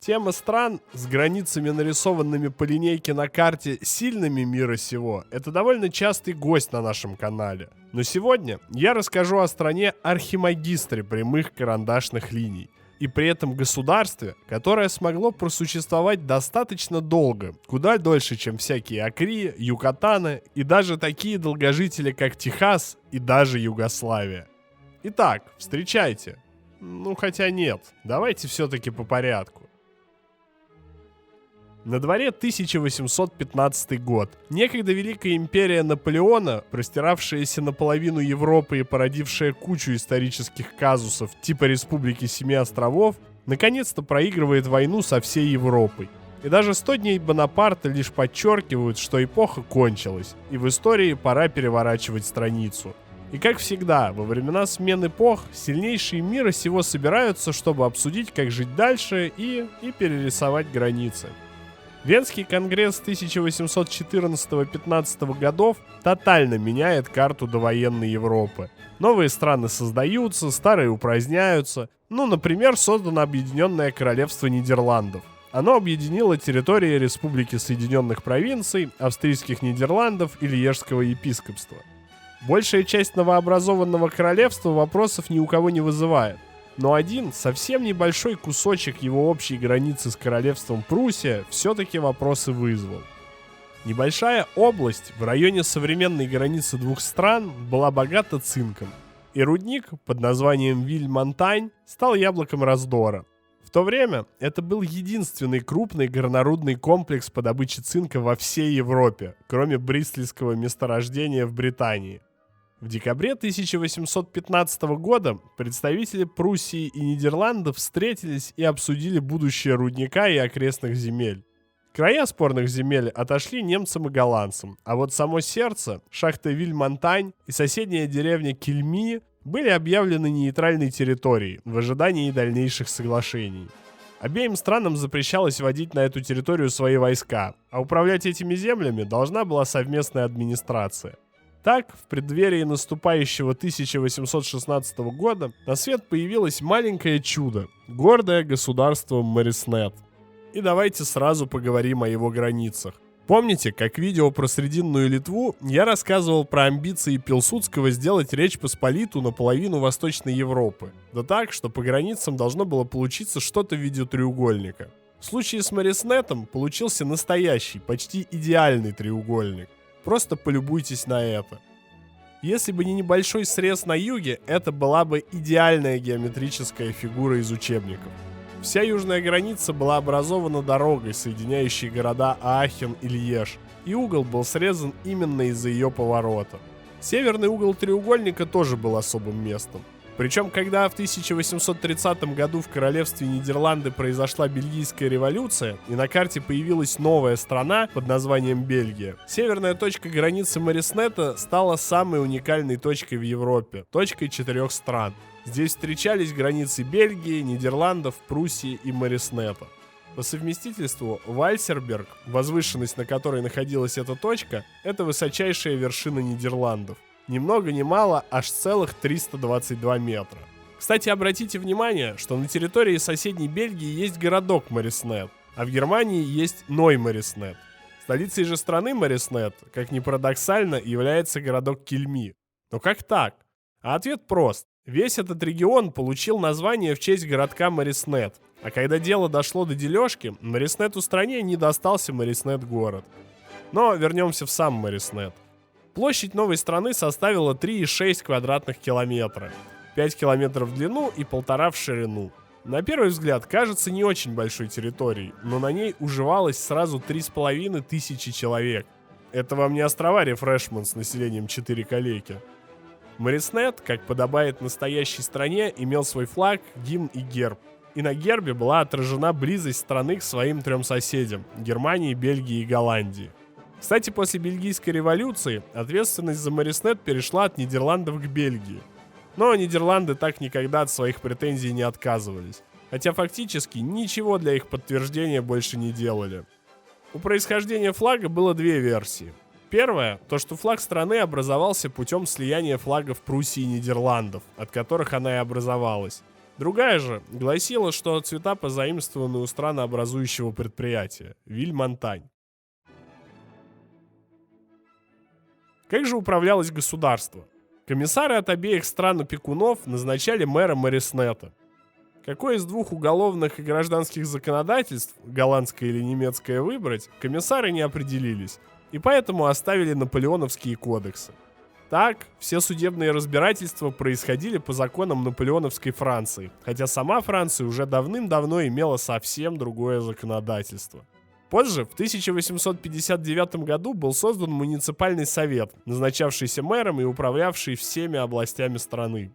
Тема стран с границами, нарисованными по линейке на карте сильными мира сего, это довольно частый гость на нашем канале. Но сегодня я расскажу о стране архимагистре прямых карандашных линий. И при этом государстве, которое смогло просуществовать достаточно долго, куда дольше, чем всякие Акри, Юкатаны и даже такие долгожители, как Техас и даже Югославия. Итак, встречайте. Ну, хотя нет, давайте все-таки по порядку. На дворе 1815 год. Некогда Великая империя Наполеона, простиравшаяся наполовину Европы и породившая кучу исторических казусов типа Республики Семи островов, наконец-то проигрывает войну со всей Европой. И даже 100 дней Бонапарта лишь подчеркивают, что эпоха кончилась, и в истории пора переворачивать страницу. И как всегда, во времена смен эпох, сильнейшие мира сего собираются, чтобы обсудить, как жить дальше и перерисовать границы. Венский конгресс 1814-15 годов тотально меняет карту довоенной Европы. Новые страны создаются, старые упраздняются. Например, создано Объединенное Королевство Нидерландов. Оно объединило территории Республики Соединенных Провинций, Австрийских Нидерландов и Льежского епископства. Большая часть новообразованного королевства вопросов ни у кого не вызывает. Но один совсем небольшой кусочек его общей границы с королевством Пруссия все-таки вопросы вызвал. Небольшая область в районе современной границы двух стран была богата цинком, и рудник под названием Виль-Монтань стал яблоком раздора. В то время это был единственный крупный горнорудный комплекс по добыче цинка во всей Европе, кроме Бристольского месторождения в Британии. В декабре 1815 года представители Пруссии и Нидерландов встретились и обсудили будущее рудника и окрестных земель. Края спорных земель отошли немцам и голландцам, а вот само сердце, шахта Виль-Монтань и соседняя деревня Кельми были объявлены нейтральной территорией в ожидании дальнейших соглашений. Обеим странам запрещалось вводить на эту территорию свои войска, а управлять этими землями должна была совместная администрация. Так, в преддверии наступающего 1816 года на свет появилось маленькое чудо – гордое государство Мориснет. И давайте сразу поговорим о его границах. Помните, как в видео про Срединную Литву я рассказывал про амбиции Пилсудского сделать Речь Посполиту наполовину Восточной Европы? Да так, что по границам должно было получиться что-то в виде треугольника. В случае с Мориснетом получился настоящий, почти идеальный треугольник. Просто полюбуйтесь на это. Если бы не небольшой срез на юге, это была бы идеальная геометрическая фигура из учебников. Вся южная граница была образована дорогой, соединяющей города Аахен и Льеж, и угол был срезан именно из-за ее поворота. Северный угол треугольника тоже был особым местом. Причем, когда в 1830 году в королевстве Нидерланды произошла Бельгийская революция, и на карте появилась новая страна под названием Бельгия, северная точка границы Мориснета стала самой уникальной точкой в Европе, точкой 4 стран. Здесь встречались границы Бельгии, Нидерландов, Пруссии и Мориснета. По совместительству Вальсерберг, возвышенность, на которой находилась эта точка, это высочайшая вершина Нидерландов. Ни много ни мало, аж целых 322 метра. Кстати, обратите внимание, что на территории соседней Бельгии есть городок Мориснет, а в Германии есть Ной-Мориснет. Столицей же страны Мориснет, как ни парадоксально, является городок Кельми. Но как так? А ответ прост. Весь этот регион получил название в честь городка Мориснет, а когда дело дошло до дележки, Мориснету стране не достался Мориснет-город. Но вернемся в сам Мориснет. Площадь новой страны составила 3,6 квадратных километра, 5 километров в длину и 1,5 в ширину. На первый взгляд кажется не очень большой территорией, но на ней уживалось сразу 3500 человек. Это вам не острова Рефрешман с населением 4 калеки. Мориснет, как подобает настоящей стране, имел свой флаг, гимн и герб. И на гербе была отражена близость страны к своим 3 соседям – Германии, Бельгии и Голландии. Кстати, после Бельгийской революции ответственность за Мориснет перешла от Нидерландов к Бельгии. Но Нидерланды так никогда от своих претензий не отказывались, хотя фактически ничего для их подтверждения больше не делали. У происхождения флага было 2 версии. Первая – то, что флаг страны образовался путем слияния флагов Пруссии и Нидерландов, от которых она и образовалась. Другая же гласила, что цвета позаимствованы у странообразующего предприятия – Виль-Монтань. Как же управлялось государство? Комиссары от обеих стран-опекунов назначали мэра Мориснета. Какое из двух уголовных и гражданских законодательств, голландское или немецкое, выбрать, комиссары не определились, и поэтому оставили наполеоновские кодексы. Так, все судебные разбирательства происходили по законам наполеоновской Франции, хотя сама Франция уже давным-давно имела совсем другое законодательство. Позже, в 1859 году, был создан муниципальный совет, назначавшийся мэром и управлявший всеми областями страны.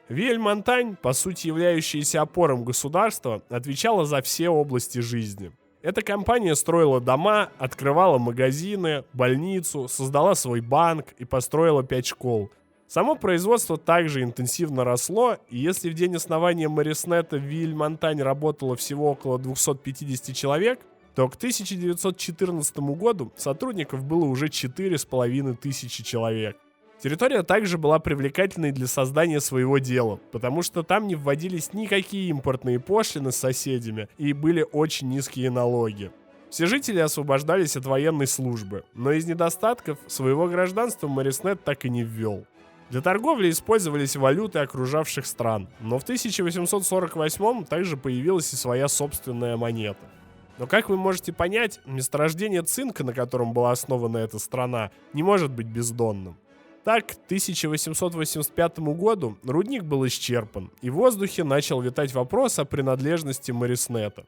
Виль-Монтань, по сути являющаяся опором государства, отвечала за все области жизни. Эта компания строила дома, открывала магазины, больницу, создала свой банк и построила 5 школ. Само производство также интенсивно росло, и если в день основания Мориснета в Виль-Монтань работало всего около 250 человек, то к 1914 году сотрудников было уже 4500 человек. Территория также была привлекательной для создания своего дела, потому что там не вводились никакие импортные пошлины с соседями и были очень низкие налоги. Все жители освобождались от военной службы, но из недостатков своего гражданства Мориснет так и не ввел. Для торговли использовались валюты окружавших стран, но в 1848 также появилась и своя собственная монета. Но, как вы можете понять, месторождение цинка, на котором была основана эта страна, не может быть бездонным. Так, к 1885 году рудник был исчерпан, и в воздухе начал витать вопрос о принадлежности Мориснета.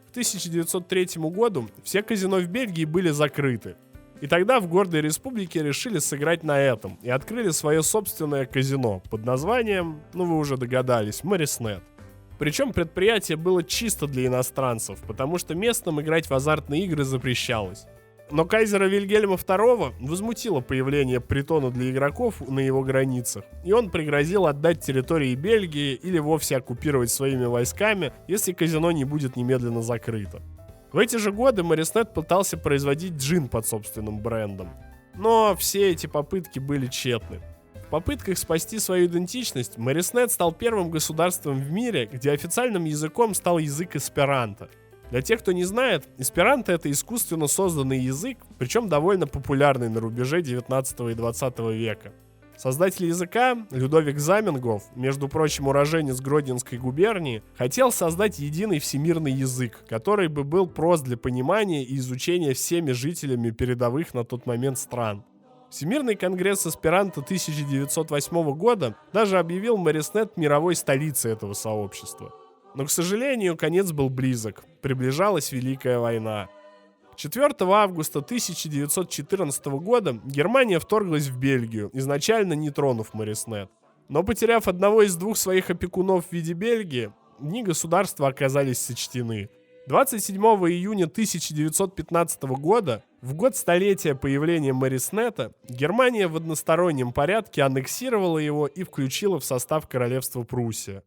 К 1903 году все казино в Бельгии были закрыты. И тогда в гордой республике решили сыграть на этом и открыли свое собственное казино под названием, вы уже догадались, Мориснет. Причем предприятие было чисто для иностранцев, потому что местным играть в азартные игры запрещалось. Но кайзера Вильгельма II возмутило появление притона для игроков на его границах, и он пригрозил отдать территории Бельгии или вовсе оккупировать своими войсками, если казино не будет немедленно закрыто. В эти же годы Мориснет пытался производить джин под собственным брендом. Но все эти попытки были тщетны. В попытках спасти свою идентичность Мориснет стал первым государством в мире, где официальным языком стал язык эсперанто. Для тех, кто не знает, эсперанто — это искусственно созданный язык, причем довольно популярный на рубеже 19 и 20 века. Создатель языка, Людовик Заменгоф, между прочим, уроженец Гродненской губернии, хотел создать единый всемирный язык, который бы был прост для понимания и изучения всеми жителями передовых на тот момент стран. Всемирный конгресс эсперанто 1908 года даже объявил Мориснет мировой столицей этого сообщества. Но, к сожалению, конец был близок. Приближалась Великая война. 4 августа 1914 года Германия вторглась в Бельгию, изначально не тронув Мориснет. Но, потеряв одного из двух своих опекунов в виде Бельгии, дни государства оказались сочтены. 27 июня 1915 года, в год столетия появления Мориснета, Германия в одностороннем порядке аннексировала его и включила в состав Королевства Пруссия.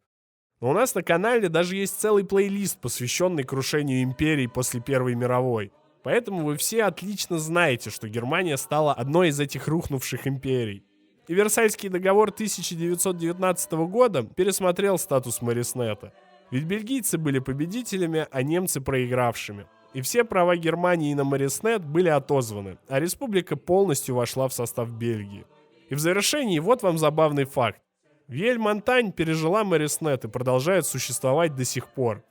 Но у нас на канале даже есть целый плейлист, посвященный крушению империй после Первой мировой. Поэтому вы все отлично знаете, что Германия стала одной из этих рухнувших империй. И Версальский договор 1919 года пересмотрел статус Мориснета. Ведь бельгийцы были победителями, а немцы проигравшими. И все права Германии на Мориснет были отозваны, а республика полностью вошла в состав Бельгии. И в завершении вот вам забавный факт. Виль-Монтань пережила Мориснет и продолжает существовать до сих пор.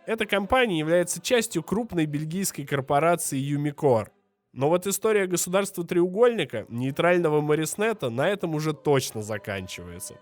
Эта компания является частью крупной бельгийской корпорации Юмикор. Но вот история государства-треугольника, нейтрального Мориснета, на этом уже точно заканчивается.